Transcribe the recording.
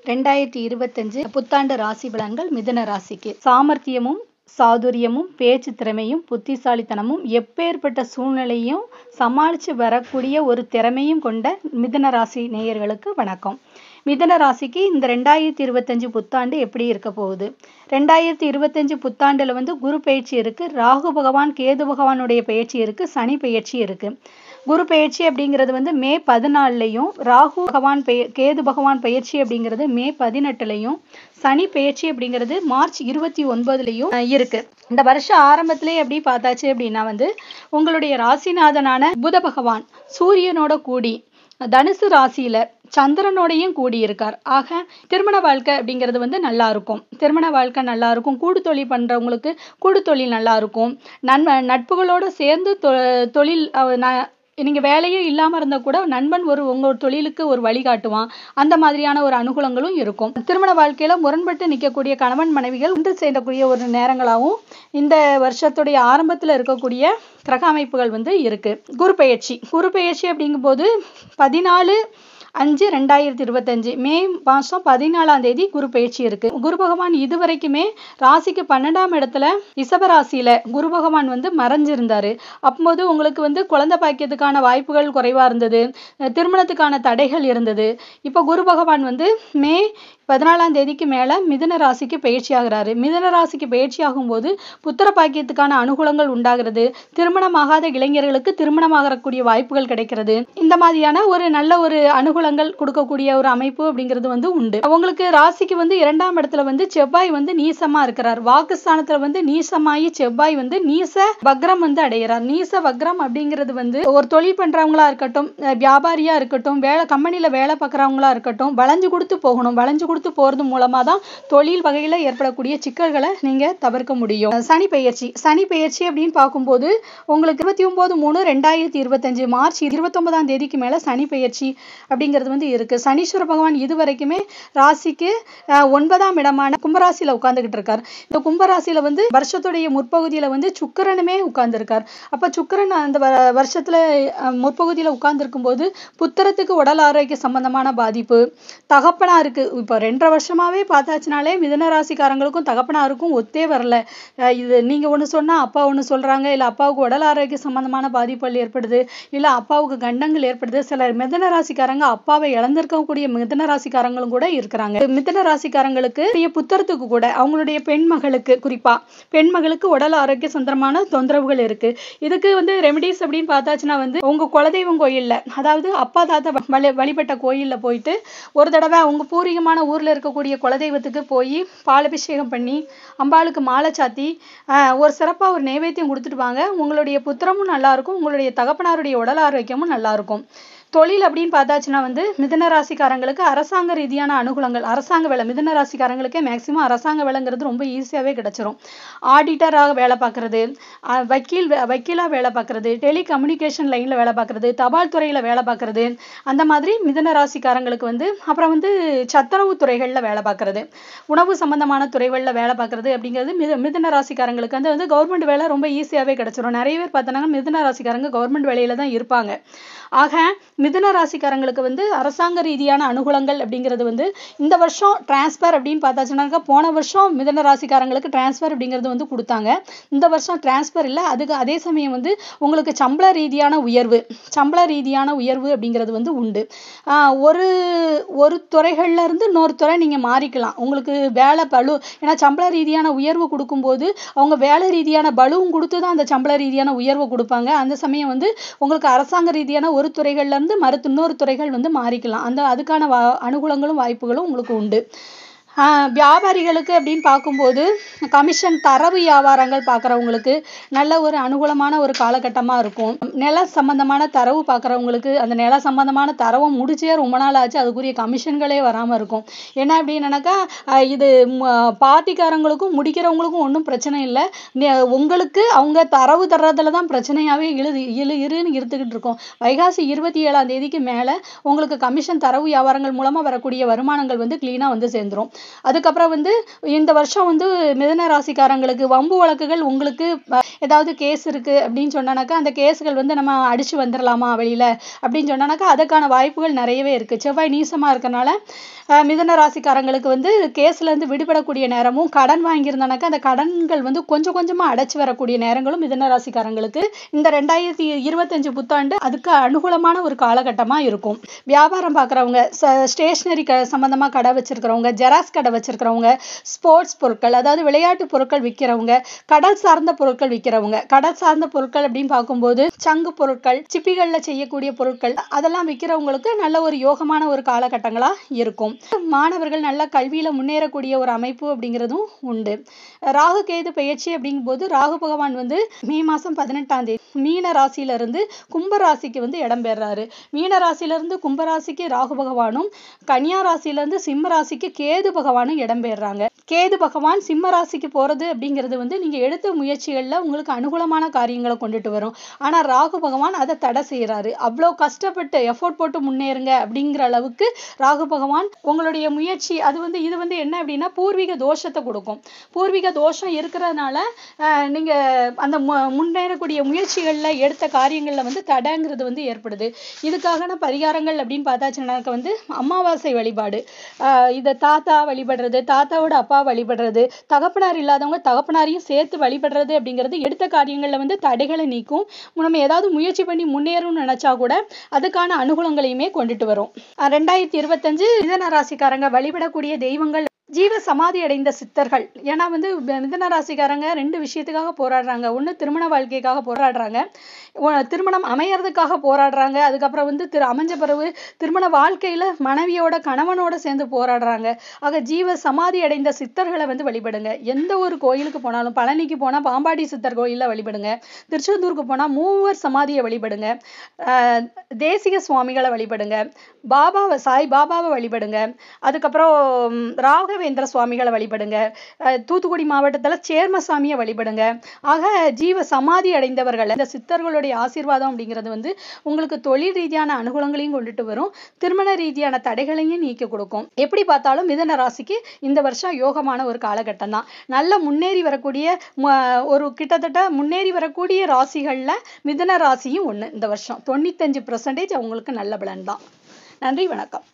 2025 புத்தாண்டு ராசி பலன்கள் மிதுன ராசிக்கு. சாமர்த்தியமும் சாதுரியமும் பேச்சு திறமையும் புத்திசாலித்தனமும் எப்பேற்பட்ட சூழ்நிலையும் சமாளித்து வரக்கூடிய ஒரு திறமையும் கொண்ட மிதுன ராசி நேயர்களுக்கு வணக்கம். மிதுன ராசிக்கு இந்த 2025 புத்தாண்டு எப்படி இருக்க போகுது? 2025 புத்தாண்டுல குரு பயிற்சி இருக்கு, ராகு பகவான் கேது பகவானுடைய பயிற்சி இருக்கு, சனி பயிற்சி இருக்கு. குரு பயிற்சி அப்படிங்கிறது மே 14லையும், ராகு பகவான் கேது பகவான் பயிற்சி அப்படிங்கிறது மே 18லையும், சனி பயிற்சி அப்படிங்கிறது மார்ச் 29லையும் இருக்கு. இந்த வருஷம் ஆரம்பத்திலே எப்படி பார்த்தாச்சு அப்படின்னா உங்களுடைய ராசிநாதனான புத பகவான் சூரியனோட கூடி தனுசு ராசியில சந்திரனோடையும் கூடி இருக்கார். ஆக திருமண வாழ்க்கை அப்படிங்கிறது நல்லா இருக்கும். திருமண வாழ்க்கை நல்லா இருக்கும். கூடு தொழில் பண்றவங்களுக்கு கூடு தொழில் நல்லா இருக்கும். நட்புகளோட சேர்ந்து தொழில் நீங்க வேலையே இல்லாம இருந்தா கூட நண்பன் உங்க தொழிலுக்கு ஒரு வழிகாட்டுவான். அந்த மாதிரியான ஒரு அனுகூலங்களும் இருக்கும். திருமண வாழ்க்கையில முரண்பட்டு நிற்கக்கூடிய கணவன் மனைவிகள் ஒன்று சேரக்கூடிய ஒரு நேரங்களாகவும் இந்த வருஷத்துடைய ஆரம்பத்துல இருக்கக்கூடிய கிரக அமைப்புகள் இருக்கு. குரு பயிற்சி அப்படிங்கும்போது 14/5/2025 மே மாசம் 14ஆம் தேதி குரு பயிற்சி இருக்கு. குரு பகவான் இதுவரைக்குமே ராசிக்கு 12ஆம் இடத்துல ரிஷப ராசியில குரு பகவான் மறைஞ்சிருந்தாரு. அப்போது உங்களுக்கு குழந்தை பாக்கியத்துக்கான வாய்ப்புகள் குறைவா இருந்தது, திருமணத்துக்கான தடைகள் இருந்தது. இப்ப குரு பகவான் மே 14ஆம் தேதிக்கு மேல மிதுன ராசிக்கு பயிற்சி ஆகிறாரு. மிதுன ராசிக்கு பயிற்சி ஆகும்போது புத்திர பாக்கியத்துக்கான அனுகூலங்கள் உண்டாகிறது. திருமணமாகாத இளைஞர்களுக்கு திருமணமாகக்கூடிய வாய்ப்புகள் கிடைக்கிறது. இந்த மாதிரியான ஒரு நல்ல ஒரு அனுகூலங்கள் கொடுக்கக்கூடிய ஒரு அமைப்பு அப்படிங்கிறது உண்டு. உங்களுக்கு ராசிக்கு 2ஆம் இடத்துல செவ்வாய் நீசமா இருக்கிறார். வாக்குஸ்தானத்துல நீசமாயி செவ்வாய் நீச வக்ரம் அடைகிறார். நீச வக்ரம் அப்படிங்கிறது ஒரு தொழில் பண்றவங்களா இருக்கட்டும், வியாபாரியா இருக்கட்டும், கம்பெனில வேலை பார்க்கறவங்களா இருக்கட்டும், வளைஞ்சு கொடுத்து போகணும். வளைஞ்சு கொடுத்து போறது மூலமா தான் தொழில் வகையில ஏற்படக்கூடிய சிக்கல்களை நீங்க தவிர்க்க முடியும். சனி பயிற்சி அப்படின்னு பார்க்கும்போது உங்களுக்கு 29/3/2025 மார்ச் 29ஆம் தேதிக்கு மேல சனி பயிற்சி அப்படிங்கிறது இருக்கு. சனீஸ்வர பகவான் இதுவரைக்குமே ராசிக்கு 9ஆம் இடமான கும்பராசியில உட்கார்ந்துகிட்டு இருக்கார். இந்த கும்பராசியில வருஷத்துடைய முற்பகுதியில சுக்கிரனுமே உட்கார்ந்து இருக்கார். அப்ப சுக்கிரன் அந்த வருஷத்துல முற்பகுதியில உட்கார்ந்து இருக்கும் போது புத்திரத்துக்கு உடல் ஆரோக்கிய சம்பந்தமான பாதிப்பு, தகப்பனாருக்கு இப்ப 2.5 வருஷமாவே பார்த்தாச்சுனாலே மிதுன ராசிக்காரங்களுக்கும் தகப்பனாருக்கும் ஒத்தே வரல. இது நீங்க ஒண்ணு சொன்னா அப்பா ஒண்ணு சொல்றாங்க, இல்ல அப்பாவுக்கு உடல் ஆரோக்கிய சம்பந்தமான பாதிப்புகள் ஏற்படுது, இல்ல அப்பாவுக்கு கண்டங்கள் ஏற்படுது. சில மிதுன ராசிக்காரங்க அப்பாவை இழந்திருக்கக்கூடிய மிதுன ராசிக்காரங்களும் கூட இருக்கிறாங்க. மிதுன ராசிக்காரங்களுக்கு புத்திரத்துக்கு கூட அவங்களுடைய பெண்மகளுக்கு, குறிப்பா பெண்மகளுக்கு உடல் ஆரோக்கிய சம்பந்தமான தொந்தரவுகள் இருக்கு. இதுக்கு ரெமிடிஸ் அப்படின்னு பார்த்தாச்சுன்னா உங்க குலதெய்வம் கோயில்ல, அதாவது அப்பா தாத்தா வழிபட்ட கோயில்ல போயிட்டு ஒரு தடவை உங்க பூர்வீகமான ஊர்ல இருக்கக்கூடிய குலதெய்வத்துக்கு போய் பாலபிஷேகம் பண்ணி அம்பாளுக்கு மாலை சாத்தி ஒரு சிறப்பா ஒரு நைவேத்தியம் கொடுத்துட்டு வாங்க. உங்களுடைய புத்திரமும் நல்லா இருக்கும், உங்களுடைய தகப்பனாருடைய உடல் ஆரோக்கியமும் நல்லா இருக்கும். தொழில் அப்படின்னு பார்த்தாச்சுன்னா மிதுன ராசிக்காரங்களுக்கு அரசாங்க ரீதியான அனுகூலங்கள், அரசாங்க வேலை மிதுன ராசிக்காரங்களுக்கே மேக்சிமம் அரசாங்க வேலைங்கிறது ரொம்ப ஈஸியாவே கிடைச்சிரும். ஆடிட்டராக வேலை பார்க்கறது, வக்கீலா வேலை பார்க்கறது, டெலிகம்யூனிகேஷன் லைன்ல வேலை பார்க்கறது, தபால் துறையில வேலை பார்க்கறது, அந்த மாதிரி மிதுன ராசிக்காரங்களுக்கு அப்புறம் சத்துணவு துறைகள்ல வேலை பார்க்கறது, உணவு சம்பந்தமான துறைகள்ல வேலை பார்க்கறது அப்படிங்கிறது மிதுன ராசிக்காரங்களுக்கு கவர்மெண்ட் வேலை ரொம்ப ஈஸியாவே கிடைச்சிரும். நிறைய பேர் பார்த்தோன்னா மிதுன ராசிக்காரங்க கவர்மெண்ட் வேலையில தான் இருப்பாங்க. ஆக மிதுன ராசிக்காரங்களுக்கு அரசாங்க ரீதியான அனுகூலங்கள் அப்படிங்கிறது இந்த வருஷம் டிரான்ஸ்பர் அப்படின்னு பார்த்தாச்சுனாக்கா, போன வருஷம் மிதுன ராசிக்காரங்களுக்கு டிரான்ஸ்பர் அப்படிங்கிறது கொடுத்தாங்க. இந்த வருஷம் டிரான்ஸ்பர் இல்லை. அதுக்கு அதே சமயம் உங்களுக்கு சம்பள ரீதியான உயர்வு அப்படிங்கிறது உண்டு. ஒரு துறைகள்ல இருந்து இன்னொரு துறை நீங்க மாறிக்கலாம். உங்களுக்கு வேலை பளு, ஏன்னா சம்பள ரீதியான உயர்வு கொடுக்கும்போது அவங்க வேலை ரீதியான பலுவும் கொடுத்துதான் அந்த சம்பள ரீதியான உயர்வு கொடுப்பாங்க. அந்த சமயம் உங்களுக்கு அரசாங்க ரீதியான ஒரு துறைகள்ல இருந்து இன்னொரு துறைகள் மாறிக்கலாம். அதுக்கான அனுகூலங்களும் வாய்ப்புகளும் உங்களுக்கு உண்டு. வியாபாரிகளுக்கு அப்படின்னு பார்க்கும்போது கமிஷன் தரவு வியாபாரங்கள் பார்க்குறவங்களுக்கு நல்ல ஒரு அனுகூலமான ஒரு காலகட்டமாக இருக்கும். நில சம்பந்தமான தரவு பார்க்குறவங்களுக்கு அந்த நில சம்பந்தமான தரவை முடிச்சே ரொம்ப நாள் ஆச்சு, அதுக்குரிய கமிஷன்களே வராமல் இருக்கும். என்ன அப்படின்னாக்கா, இது பார்ட்டிக்காரங்களுக்கும் முடிக்கிறவங்களுக்கும் ஒன்றும் பிரச்சனை இல்லை. உங்களுக்கு அவங்க தரவு தர்றதுல தான் பிரச்சனையாகவே இருன்னு இருந்துக்கிட்டு இருக்கும். வைகாசி 27ஆம் தேதிக்கு மேலே உங்களுக்கு கமிஷன் தரவு வியாபாரங்கள் மூலமாக வரக்கூடிய வருமானங்கள் கிளீனாக சேர்ந்துரும். அதுக்கப்புறம் வந்து இந்த வருஷம் வந்து மிதுன ராசிக்காரங்களுக்கு வம்பு வழக்குகள் உங்களுக்கு ஏதாவது கேஸ் இருக்கு அப்படின்னு சொன்னானாக்கா அந்த கேஸுகள் வந்து நம்ம அடிச்சு வந்துடலாமா வெளியில அப்படின்னு சொன்னானாக்கா அதுக்கான வாய்ப்புகள் நிறையவே இருக்கு. செவ்வாய் நீசமா இருக்கனால மிதுன ராசிக்காரங்களுக்கு வந்து கேஸ்ல இருந்து விடுபடக்கூடிய நேரமும், கடன் வாங்கியிருந்தானாக்கா அந்த கடன்கள் வந்து கொஞ்சம் கொஞ்சமா அடைச்சு வரக்கூடிய நேரங்களும் மிதுன ராசிக்காரங்களுக்கு இந்த 2025 புத்தாண்டு அதுக்கு அனுகூலமான ஒரு காலகட்டமா இருக்கும். வியாபாரம் பார்க்குறவங்க, ஸ்டேஷனரி சம்பந்தமா கடை வச்சிருக்கிறவங்க, ஜெராக்ஸ் கடை வச்சிருக்கிறவங்க, ஸ்போர்ட்ஸ் பொருட்கள் அதாவது விளையாட்டு பொருட்கள் விற்கிறவங்க, கடல் சார்ந்த பொருட்கள் விற்கிறவங்க, கடல் சார்ந்த பொருட்கள் அப்படின்னு பார்க்கும்போது சங்கு பொருட்கள், சிப்பிகள்ல செய்யக்கூடிய பொருட்கள் அதெல்லாம் விற்கிறவங்களுக்கு நல்ல ஒரு யோகமான ஒரு காலகட்டங்களா இருக்கும். மாணவர்கள் நல்ல கல்வியில முன்னேறக்கூடிய ஒரு அமைப்பு அப்படிங்கிறதும் உண்டு. ராகு கேது பெயர்ச்சி அப்படிங்கும்போது ராகு பகவான் வந்து மே மாசம் 18ஆம் தேதி மீன ராசியில இருந்து கும்ப ராசிக்கு வந்து இடம்பெறாரு. மீன ராசியில இருந்து கும்ப ராசிக்கு ராகு பகவானும், கன்னியா ராசியில இருந்து சிம்ம ராசிக்கு கேது பகவானும் இடம்பெறாங்க. கேது பகவான் சிம்ம ராசிக்கு போறது அப்படிங்கிறது வந்து நீங்க எடுத்த முயற்சிகள்ல உங்களுக்கு அனுகூலமான காரியங்களை கொண்டுட்டு வரும். ஆனா ராகு பகவான் அதை தடை செய்யறாரு. அவ்வளோ கஷ்டப்பட்டு எஃபோர்ட் போட்டு முன்னேறுங்க அப்படிங்கிற அளவுக்கு ராகு பகவான் உங்களுடைய முயற்சி அது வந்து இது வந்து என்ன அப்படின்னா பூர்வீக தோஷத்தை கொடுக்கும். பூர்வீக தோஷம் இருக்கிறதுனால நீங்க அந்த முன்னேறக்கூடிய முயற்சிகள்ல எடுத்த காரியங்கள்ல வந்து தடைங்கிறது வந்து ஏற்படுது. இதுக்கான பரிகாரங்கள் அப்படின்னு பார்த்தாச்சுனாக்க வந்து அமாவாசை வழிபாடு, இதை தாத்தா வழிபடுறது, தாத்தாவோட அப்பா வழிபடுறது, தகப்பனார் இல்லாதவங்க தகப்பனாரையும் சேர்த்து வழிபடுறது அப்படிங்கிறது எடுத்த காரியங்கள்ல வந்து தடைகளை நீக்கும். நம்ம ஏதாவது முயற்சி பண்ணி முன்னேறணும்னு நினைச்சா கூட அதுக்கான அனுகூலங்களையுமே கொண்டுட்டு வரும். 2025 மிதுன ராசிக்காரங்க வழிபடக்கூடிய தெய்வங்கள் ஜீவ சமாதி அடைந்த சித்தர்கள். ஏன்னா வந்து மிதுன ராசிக்காரங்க 2 விஷயத்துக்காக போராடுறாங்க. ஒண்ணு திருமண வாழ்க்கைக்காக போராடுறாங்க, திருமணம் அமையறதுக்காக போராடுறாங்க. அதுக்கப்புறம் வந்து அமைஞ்ச பிறகு திருமண வாழ்க்கையில மனைவியோட கணவனோட சேர்ந்து போராடுறாங்க. ஆக ஜீவ சமாதி அடைந்த சித்தர்களை வந்து வழிபடுங்க. எந்த ஒரு கோயிலுக்கு போனாலும், பழனிக்கு போனா பாம்பாடி சித்தர் கோயில்ல வழிபடுங்க, திருச்செந்தூருக்கு போனா மூவர் சமாதியை வழிபடுங்க, தேசிக சுவாமிகளை வழிபடுங்க, சாய் பாபாவை வழிபடுங்க, அதுக்கப்புறம் ராகவேந்திர சுவாமிகளை வழிபடுங்க, தூத்துக்குடி மாவட்டத்துல சேர்மசாமியை வழிபடுங்க. ஆக ஜீவ சமாதி அடைந்தவர்கள் இந்த சித்தர்களுடைய ஆசீர்வாதம் அப்படிங்கிறது வந்து உங்களுக்கு தொழில் ரீதியான அனுகூலங்களையும் கொண்டுட்டு வரும், திருமண ரீதியான தடைகளையும் நீக்கி கொடுக்கும். எப்படி பார்த்தாலும் மிதுன ராசிக்கு இந்த வருஷம் யோகமான ஒரு காலகட்டம் தான். நல்ல முன்னேறி வரக்கூடிய ஒரு கிட்டத்தட்ட முன்னேறி வரக்கூடிய ராசிகள்ல மிதுன ராசியும் ஒண்ணு. இந்த வருஷம் 95% அவங்களுக்கு நல்ல பலன் தான். நன்றி, வணக்கம்.